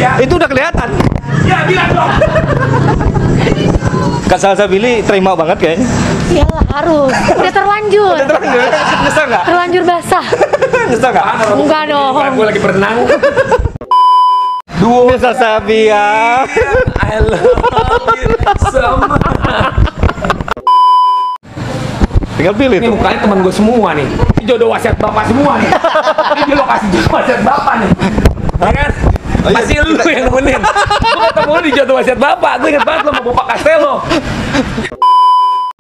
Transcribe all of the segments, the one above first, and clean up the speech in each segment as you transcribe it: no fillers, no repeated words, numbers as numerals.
ya. Itu udah kelihatan. Ya, bilang dong. Kak Salsabili terima banget kayaknya. Ya harus. Udah terlanjur. Nyesel nggak? Terlanjur basah. Nyesel nggak? Enggak dong. Gue lagi berenang. Duo Salsabia. I love you so much. Tinggal pilih Ini tuh. mukanya teman gue semua nih. Ini jodoh wasiat bapak semua nih. Ini lokasi jodoh wasiat bapak nih. Ya kan? Oh, iya. Masih lu yang nemenin. Gue ketemu lu di jodoh wasiat bapak. Gue inget banget lo sama Bapak Castello.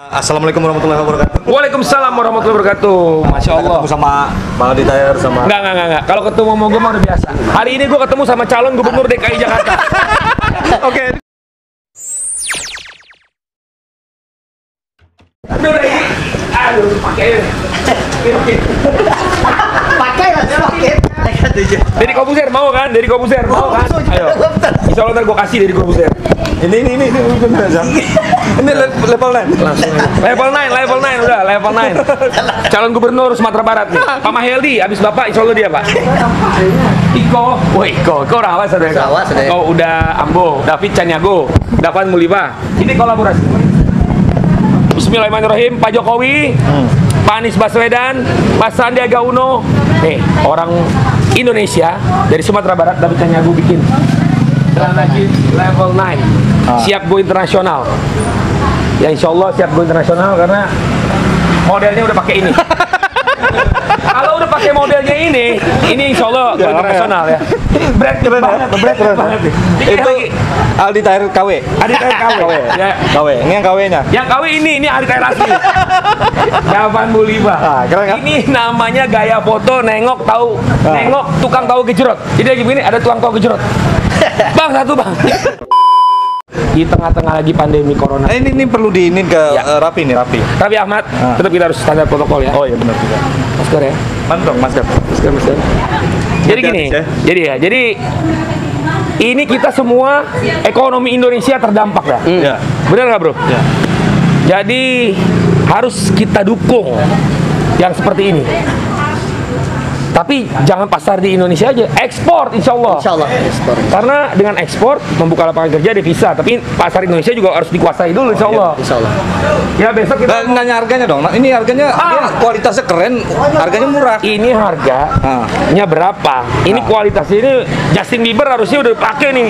Assalamualaikum warahmatullahi wabarakatuh. Waalaikumsalam warahmatullahi wabarakatuh. Masya Allah. Ketemu sama Bang Aldi Taher sama. Enggak. Kalau ketemu sama gue mah udah biasa. Hari ini gue ketemu sama calon gubernur DKI Jakarta. Oke. Udah ini. Aduh, pakai. Pakai lah, pakai. Dari Kobuser mau kan? Dari Kobuser mau kan? Ayo. Insya Allah ntar gue kasih dari Kobuser. Ini bener Zam. Ini level 9. Langsung aja. Level 9 udah, level 9. Calon gubernur Sumatera Barat nih. Pak Mahyeldi, abis Bapak insya Allah dia, Pak. Iko, Iko orang apa saudara? Jawa, saudara. Iko udah Ambo, David Caniago, Dapan Muliba. Ini kolaborasi. Bismillahirrahmanirrahim, Pak Jokowi, Pak Anies Baswedan, Pak Sandiaga Uno. Nih, orang Indonesia dari Sumatera Barat, David Caniago bikin. Dan lagi level 9. Siap go internasional. Ya insya Allah siap go internasional karena modelnya udah pakai ini. Kalau udah pakai modelnya ini insya Allah go internasional ya. Brand banget. Itu Aldi Taher KW. Aldi Taher KW. Ya. KW. Ini yang KW-nya. Yang KW ini Aldi Taher asli. Dapan Muliba. Keren kan? Ini namanya gaya foto nengok tahu, nengok tukang tahu gejrot. Jadi lagi begini ada tukang tahu gejrot. Bang, satu bang. Di tengah-tengah lagi pandemi corona. Ini perlu diinin ke Ya. Rapi nih, Rapi. Tapi Ahmad, tetap kita harus standar protokol ya. Oh iya benar juga. Masker ya. Mantap, masker. Masker. Jadi gini, jadi ini kita semua ekonomi Indonesia terdampak ya. Ya. Benar nggak bro? Ya. Jadi harus kita dukung yang seperti ini. Tapi jangan pasar di Indonesia aja, ekspor insya Allah. Insya Allah ekspor. Karena dengan ekspor membuka lapangan kerja devisa, tapi pasar Indonesia juga harus dikuasai dulu insya Allah. Insya Allah. Ya besok kita Nanya harganya dong. Nah, ini harganya dia kualitasnya keren, harganya murah. ini harganya berapa? Ini kualitasnya ini Justin Bieber harusnya udah pakai nih.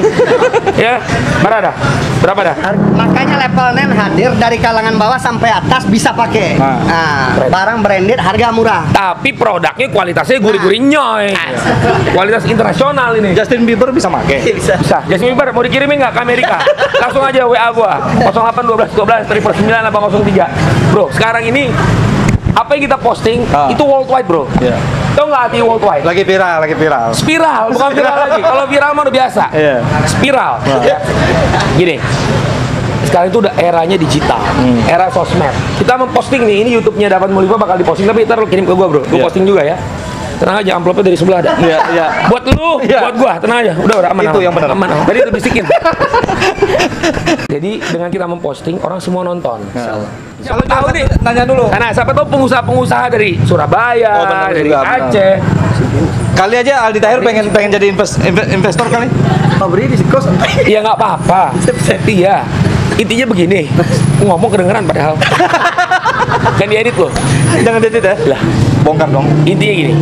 Ya, berapa dah? Makanya level 9 hadir dari kalangan bawah sampai atas bisa pakai. Nah, barang branded harga murah. Tapi produknya kualitasnya gurih-gurih nyoy. Kualitas internasional ini. Justin Bieber bisa pakai. Bisa. Bisa. Justin Bieber mau dikirimin nggak ke Amerika? Langsung aja WA gua 081212 9803. Bro, sekarang ini apa yang kita posting itu worldwide, bro. Iya. Tahu nggak arti worldwide? Lagi viral. Spiral, bukan viral lagi. Kalau viral mah udah biasa. Iya. Spiral. Ya. Gini. Sekarang itu udah eranya digital, era sosmed. Kita memposting nih, ini YouTube-nya Dapat Muliba bakal diposting, tapi ntar lu kirim ke gua, bro. Gua posting juga ya. Tenang aja, amplopnya dari sebelah ada. Iya. Buat lu, Iya. buat gua, tenang aja. Udah aman. Itu yang benar. Aman. Tadi itu bisikin. Jadi dengan kita memposting, orang semua nonton. Insyaallah. Siapa tahu nih? Nanya dulu. Karena siapa tahu pengusaha-pengusaha dari Surabaya, Oh, benar dari juga, benar. Aceh. Kali aja Aldi Taher pengen jadi investor kali. Pabrik di kos. Ya nggak apa-apa. Iya. Intinya begini, ngomong kedengeran padahal. Kan diedit loh. Jangan edit ya. Lah, Bongkar dong. intinya gini,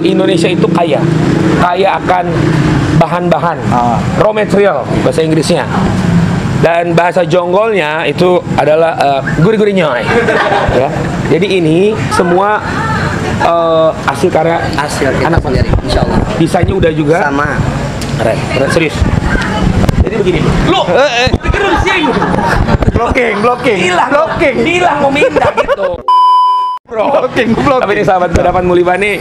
Indonesia itu kaya akan bahan-bahan, raw material bahasa Inggrisnya, dan bahasa jonggolnya itu adalah gurih-gurih nyoy. Ya. Jadi ini semua hasil karya Hasil kita anak sendiri. Insya Allah. desainnya udah juga Sama. keren serius. Jadi begini, lu pikir lu di sini, Blocking. hilang mau minta gitu. Blocking. Tapi ini sahabat Dapat Muliba nih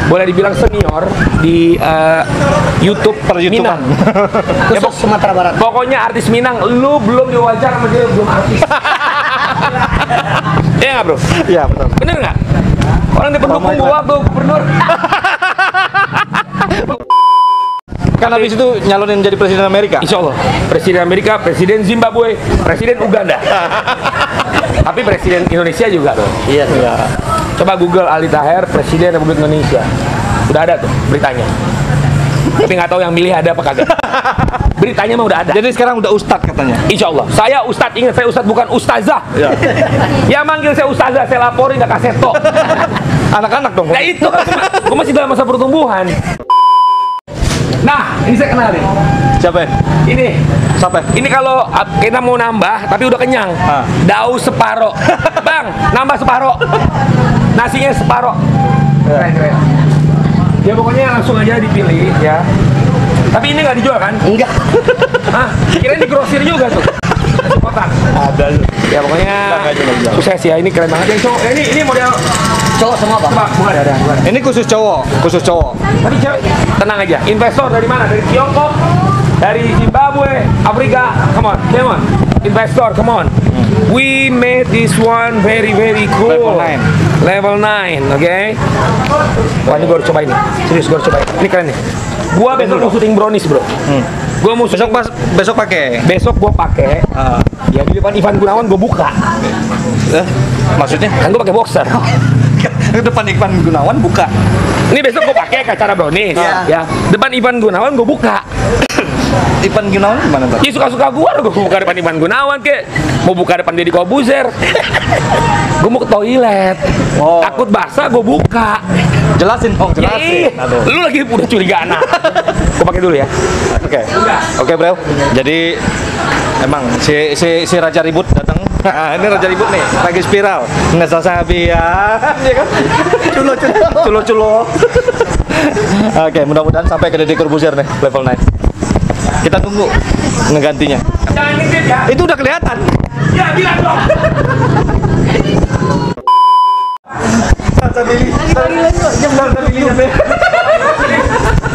boleh dibilang senior di YouTube Per-YouTubean. Minang. Ya, Khusus Sumatera Barat. pokoknya artis Minang, lu belum diwawancara sama dia, belum artis. Iya nggak bro? Iya, betul. Bener nggak? Orang di pendukung gua tuh gubernur. Kan habis itu nyalonin jadi presiden Amerika. Insya Allah, Presiden Amerika, Presiden Zimbabwe, Presiden Uganda. Tapi Presiden Indonesia juga tuh. Iya. Coba Google Aldi Taher, Presiden Republik Indonesia. Udah ada tuh beritanya. Tapi nggak tahu yang milih ada apa kagak. Beritanya mah udah ada. Jadi sekarang udah ustad katanya. Insya Allah. Saya ustadz, ingat saya ustadz bukan ustazah. Ya. Yang manggil saya ustazah, saya laporin ke kaseto. Anak-anak dong. Nah itu kan gue masih dalam masa pertumbuhan. Nah, ini saya kenalin. Siapa? Ini. Siapa? Ini kalau kita mau nambah tapi udah kenyang. Daus separo. Bang, nambah separo. Nasinya separo. Keren. Ya pokoknya langsung aja dipilih ya. Tapi ini nggak dijual kan? Enggak. Hah? Kirain di grosir juga tuh. Kotak. Ada. Ya pokoknya Enggak. sukses ya. Ini keren banget. Yang cowok, ini model Cowok semua, Bang. coba bukan ada. Ini khusus cowok. Tapi cewek, tenang aja. Investor dari mana? Dari Tiongkok, dari Zimbabwe, Afrika. Come on. Investor, come on. We made this one very cool. Level 9, oke? Wah, ini gue harus cobain nih. Serius, gue harus cobain. Ini keren nih. Gua besok mau syuting brownies, bro. Gua mau syuting, Besok pakai. besok gua pakai. Ya di depan Ivan Gunawan gua buka. Maksudnya? Kan gua pakai boxer. Depan Ivan Gunawan buka. Ini besok gua pakai ke acara brownies. Iya. Ya. Depan Ivan Gunawan gua buka. Ivan Gunawan gimana, Bang? Ya suka-suka gua buka depan Ivan Gunawan kek. Mau buka depan Deddy Kobuzer. Gua mau ke toilet. Oh. Takut basah gua buka. Jelasin dong, Ya, jelasin. Aduh. lu lagi udah curiga anak. Gua pakai dulu ya. Oke, bro. Jadi emang si Raja Ribut datang. Nah, ini Raja Ribut nih, lagi spiral. Nggak sasabi ya, ya kan? Culo. Oke, mudah-mudahan sampai ke Deddy Corbuzier nih, level 9. Kita tunggu ngegantinya. Jangan ngintip ya. Itu udah kelihatan. Ya, bilang dong.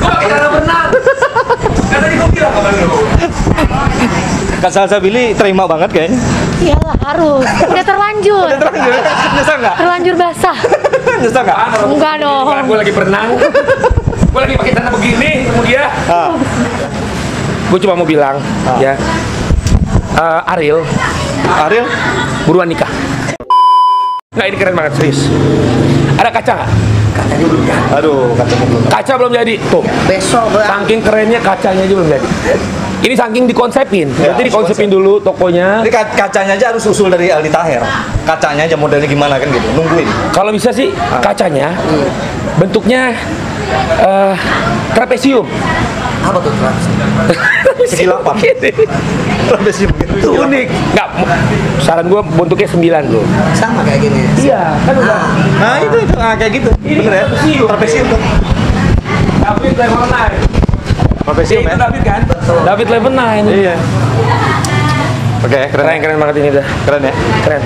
Gua pakai cara berenang. Kan tadi gua bilang sama lu. Kak Salsa Billy terima banget kayaknya. Iyalah harus. Udah terlanjur. Nyesel nggak? Terlanjur basah. Nyesel nggak? Enggak dong. Gue lagi berenang. Gue lagi pakai celana begini, kemudian gue cuma mau bilang ya, Ariel buruan nikah. Nggak, ini keren banget, serius. Ada kaca nggak? Kacanya belum jadi. Aduh, kacanya belum. Kaca belum jadi. Tuh, Besok, Bang. saking kerennya kacanya aja belum jadi. Ini saking dikonsepin. Berarti dikonsepin dulu tokonya. Ini kacanya aja harus usul dari Aldi Taher. Kacanya aja modelnya gimana kan gitu, nungguin. Kalau bisa sih kacanya bentuknya trapesium. Apa tuh, Bang? Segi 8. Trapesium gitu. Itu unik. Nggak, saran gue bentuknya 9 bro. Sama kayak gini. Iya, kan udah. Nah, itu kayak gitu. Ini Bener ya? trapesium. Trapesium tuh. David level 9. Trapesium Itu ya. David kan? David level 9. Iya. Oke, keren. Keren banget ini dah. Keren ya. Keren.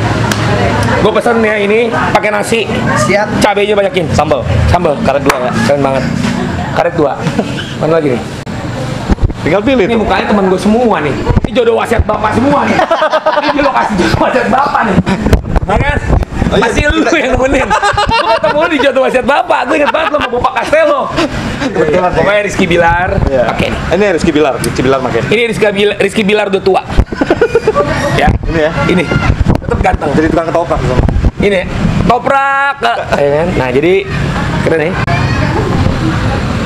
Gue pesen ya ini pakai nasi, Siap. cabenya banyakin. Sambal. Karet 2 ya. Keren banget. Karet 2. Mana lagi nih? Tinggal pilih Ini tuh. mukanya temen gue semua nih. Ini jodoh wasiat bapak semua nih. Ini lokasi jodoh wasiat bapak nih. Ya kan? Masih lu yang nemenin. Gue ketemu lu di jodoh wasiat bapak. Gue inget banget lo sama Bapak Castello. Kebetulan. Pokoknya Rizky Bilar. Iya. Pakai nih. Ini Rizky Bilar makin. Ini Rizky Bilar udah tua. Ya. Ini ya. Ini. Tetap ganteng. Jadi tukang ketoprak sama. Ini toprak. Ya kan? Nah, jadi keren ya.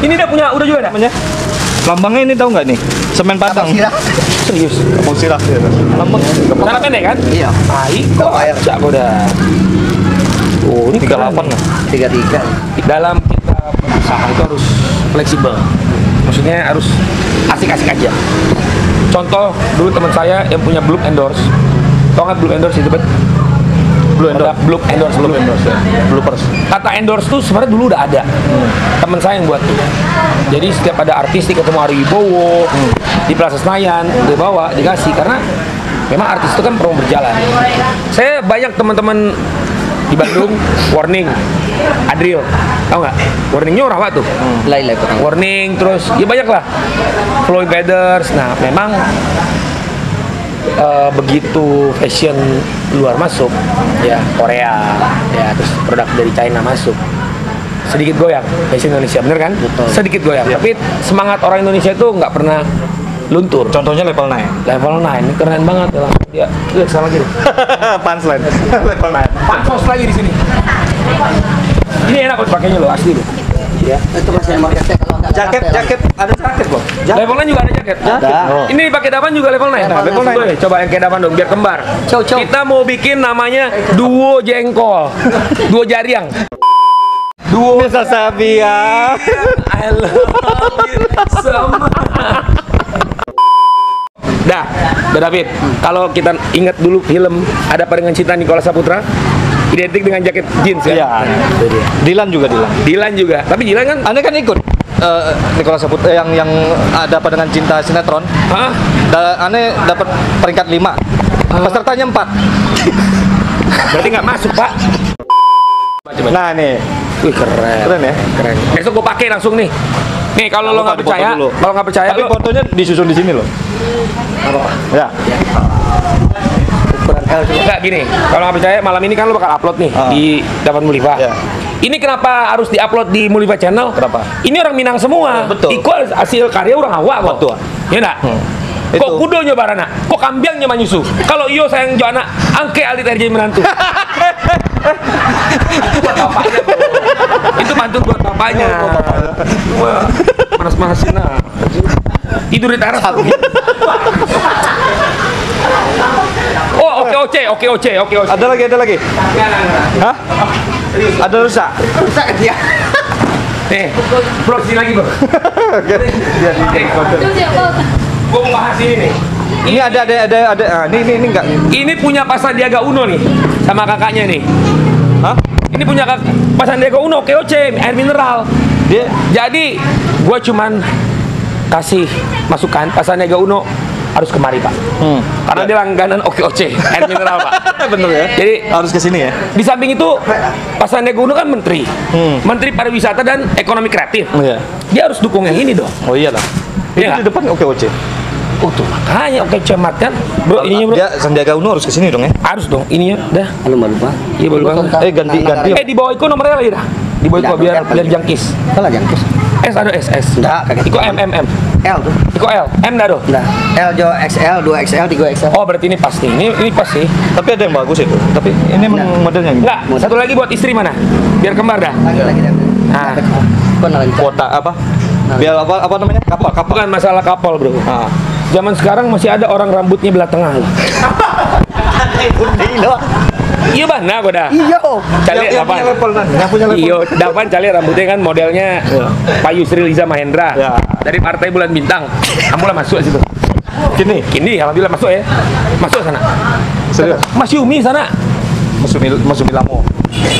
Ini udah juga ada. Namanya? Lambangnya ini tahu nggak nih? Semen Padang. Sirah. Serius. Kampung Sirah. Lambang. Cara pendek kan? Iya. Baik kok. Bayar. Cak udah. Oh, ini 38 lah. 33. Dalam kita berusaha itu harus fleksibel. Maksudnya harus asik-asik aja. Contoh dulu teman saya yang punya Blue Endorse. Tau nggak Blue Endorse itu, Bet? Blue Endorse. Bloopers. Kata endorse tuh sebenarnya dulu udah ada. Teman saya yang buat tuh. Jadi setiap ada artis ketemu Ari Wibowo di Plaza Senayan, dia bawa, dikasih karena memang artis itu kan perlu berjalan. Saya banyak teman-teman di Bandung, Warning, Adriel, tau nggak? Warningnya orang apa tuh? Lain kurang. Warning, terus ya banyak lah. Floyd Brothers. Nah, memang begitu fashion luar masuk, ya Korea, ya terus produk dari China masuk, sedikit goyang fashion Indonesia, bener kan? Betul. Sedikit goyang. Tapi semangat orang Indonesia itu nggak pernah luntur. Contohnya level 9. Level 9 ini keren banget ya. Lihat sama lagi. Punchline. Level 9. Pansos lagi di sini. Ini enak buat pakainya loh, asli loh. Ya, itu masih marketnya kalau nggak Jaket, ada, jaket, ada jaket loh. Level 9 juga ada jaket. Ada. Oh. Ini pakai dapan juga level 9. Level 9. Coba, coba yang kayak dapan dong biar kembar. Cow. Kita mau bikin namanya duo jengkol. Duo jariang. Duo Bisa Sabia. I love you so much. Dah David. Kalau kita ingat dulu film Ada Apa Dengan Cinta Nicholas Saputra, identik dengan jaket jeans kan? Iya. Dilan juga Dilan. Dilan juga. Tapi Dilan kan Anda kan ikut Nicholas Saputra yang ada apa dengan cinta sinetron. hah? Ane dapat peringkat 5. Pesertanya 4. Berarti nggak masuk, Pak. Coba. Nah, nih. Wih, keren. Keren ya? Keren. Besok gue pakai langsung nih. Nih, kalau lo nggak Foto percaya, dulu. kalau nggak percaya Tapi lo fotonya disusun di sini loh. Ya. ukuran L juga. enggak gini. Kalau nggak percaya, malam ini kan lo bakal upload nih di Dapan Muliva. Ya. Ini kenapa harus diupload di Muliva Channel? Kenapa? Ini orang Minang semua. Betul. Iko hasil karya orang awak kok. Betul. Ya enggak? Kok Itu. kudonya barana? Kok kambiangnya manyusu? Kalau iyo sayang jo anak, angke alit RJ menantu. Itu buat bapaknya, bro. Itu mantu buat bapaknya. Wah, panas-panasin lah. Tidur di teras. Oh, oke. Ada lagi. Hah? Ada rusak. Rusak kan dia. Nih, bro, sini lagi, bro. Gue mau bahas ini nih. Ini ada. Ini enggak. Ini punya Pak Sandiaga Uno nih, sama kakaknya nih. Hah? Ini punya Pak Sandiaga Uno, KOC, air mineral. Dia Jadi, gue cuman kasih masukan Pak Sandiaga Uno harus kemari, Pak. Karena dia langganan OKOC, air mineral, Pak. bener ya. Jadi, Harus ke sini ya. di samping itu, Pak Sandiaga Uno kan menteri. Menteri Pariwisata dan Ekonomi Kreatif. Iya. Dia harus dukung yang ini dong. Oh iyalah. Iya Itu di depan oke. Oh tuh makanya oke cemat kan. Bro, ininya bro. Dia Sandiaga Uno harus ke sini dong ya. Harus dong, ininya dah. Halo lupa. Iya boleh banget. Ganti. Di bawah itu nomornya lagi dah. Di bawah itu biar jangkis. Salah jangkis. S ada SS. Enggak, kagak. Iko M. L tuh. Iko L. M dah doh. Nah, L jo XL, 2XL, 3XL. Oh berarti ini pasti. Ini pasti. Tapi ada yang bagus itu. Tapi ini emang modelnya gitu. Enggak. Satu lagi buat istri mana? Biar kembar dah. Lagi dah. Nah. Kok lagi. Kuota apa? Biar apa namanya? Kapal. Bukan masalah kapal bro. Ah. Zaman sekarang masih ada orang rambutnya belah tengah. Iya mana gue dah. Iya. Cali Yang punya level kan? Yang punya level. Iyo, Dapan cali rambutnya kan modelnya Pak Yusril Iza Mahendra Ya. dari Partai Bulan Bintang. Kamu lah masuk situ. Gini. Kini alhamdulillah masuk ya. Masuk sana. Serius. Mas Yumi sana. Mas Milamo.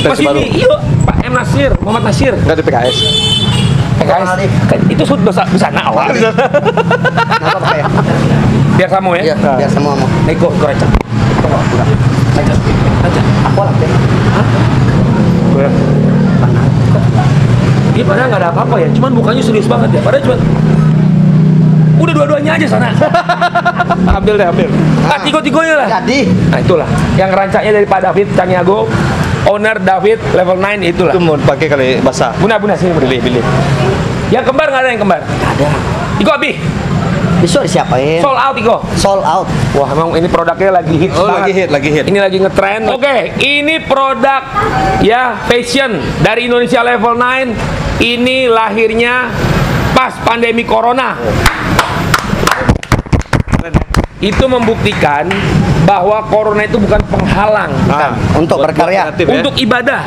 Mas Yumi, iyo Pak M Nasir, Muhammad Nasir. Enggak di PKS. PKS. Kan itu sudah di sana awal. Kenapa pakai ya? Biar kamu ya. Iya, biar semua mau. Nego gorecek. Aku lah deh. Dia padahal nggak ada apa-apa ya, cuman mukanya serius banget ya. Padahal cuma udah dua-duanya aja sana. Ambil. Ah, tigo-tigonya lah. Jadi, Nah itulah yang rancaknya dari Pak David Caniago, owner David level 9 itulah. Itu mau pakai kali basah. Buna sini pilih. Yang kembar nggak ada yang kembar. ada. Iko Abi, Besok disiapain? sold out Iko. Sold out. Wah emang ini produknya lagi hits Oh, banget. lagi hit. Ini lagi ngetren. Oke, ini produk ya fashion dari Indonesia level 9. Ini lahirnya pas pandemi corona. Itu membuktikan bahwa corona itu bukan penghalang Untuk buat berkarya. kreatif ya. untuk ibadah.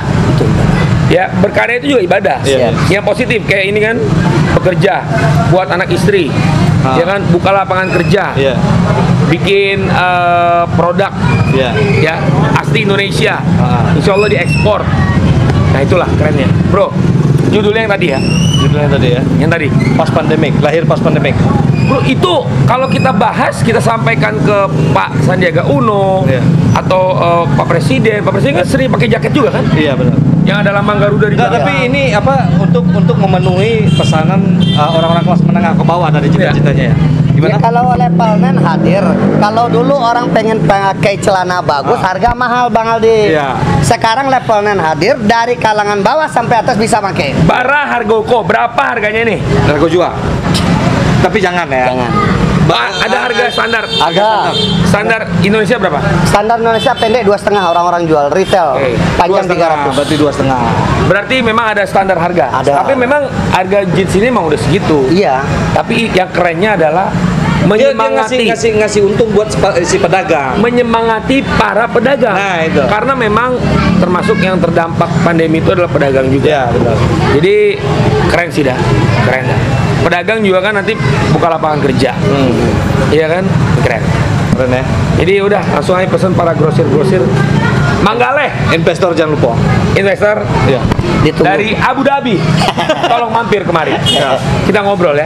Ya, berkarya itu juga ibadah. Iya. Yang positif kayak ini kan bekerja buat anak istri. Ya kan buka lapangan kerja. Iya. Bikin produk Iya. ya asli Indonesia. Ah. Insya Allah diekspor. Nah itulah kerennya, bro. Judulnya yang tadi ya, Judulnya tadi ya. yang tadi. Pas pandemik, lahir pas pandemik. Bro itu kalau kita bahas, kita sampaikan ke Pak Sandiaga Uno Iya. atau Pak Presiden kan sering pakai jaket juga kan? Iya benar. Yang ada lambang Garuda di Nggak, belakang. tapi ini apa untuk memenuhi pesanan orang-orang kelas menengah ke bawah dari cita-citanya ya. Gimana? Ya, kalau level 9 hadir, kalau dulu orang pengen pakai celana bagus, harga mahal Bang Aldi. Iya. Sekarang level 9 hadir, dari kalangan bawah sampai atas bisa pakai. Bara Hargoko berapa harganya nih? Harga jual. Tapi jangan ya. Jangan. Ada harga standar. Ada. Standar Indonesia berapa? Standar Indonesia pendek 2,5 orang-orang jual retail. Oke. Panjang 300. Berarti 2,5. Berarti memang ada standar harga. Ada. Tapi memang harga jeans ini memang udah segitu. Iya. Tapi yang kerennya adalah Dia menyemangati ngasih untung buat si pedagang. menyemangati para pedagang. Nah, itu. Karena memang termasuk yang terdampak pandemi itu adalah pedagang juga. Ya, benar. Jadi keren sih dah. Keren dah. Pedagang juga kan nanti buka lapangan kerja. Iya kan? Keren. Keren ya. Jadi udah langsung aja pesan para grosir-grosir. Manggale, Investor jangan lupa. investor Iya. Ditunggu. dari Abu Dhabi. Tolong mampir kemari. Kita ngobrol ya.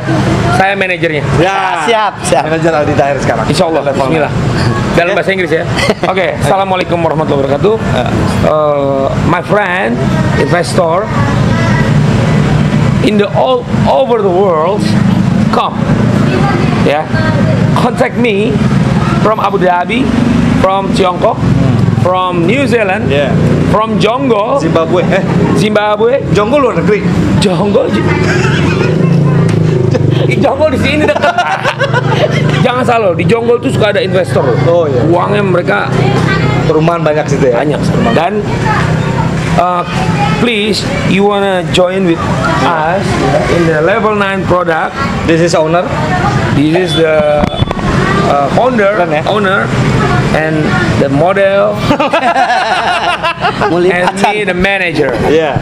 Saya manajernya. Ya. Siap. Manajer Aldi Tahir sekarang. Insya Allah. Bismillah. Dalam bahasa Inggris ya. Oke. Assalamualaikum warahmatullahi wabarakatuh. My friend, investor in the all over the world, come. Ya. Contact me from Abu Dhabi, from Tiongkok, from New Zealand, Yeah. from Jonggol, Zimbabwe. Zimbabwe, Jonggol luar negeri. Jonggol. Jonggol di sini dekat. Jangan salah, loh, di Jonggol tuh suka ada investor. Loh. Oh, iya. Uangnya mereka Perumahan banyak situ ya. banyak. Dan please, you wanna join with us in the level 9 product. This is owner. This is the founder, Keren ya? owner, and the model, and me, the manager. Iya.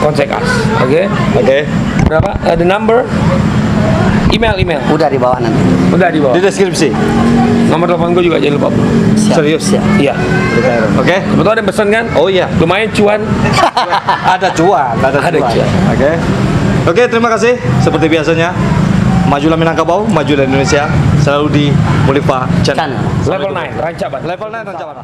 Contact us, oke? Oke. Berapa? The number? Email. Udah di bawah nanti. Udah di bawah. Di deskripsi. Nomor telepon gue juga jangan lupa. Siap. Serius? Siap. Iya. Oke. Betul ada yang pesan kan? Oh iya. Lumayan cuan. Ada cuan. Ada cuan. Oke. Oke, terima kasih. Seperti biasanya, majulah Minangkabau, majulah Indonesia, selalu di Mulifa Channel. Channel. Level 9, Rancabat. Level 9 Rancabanana.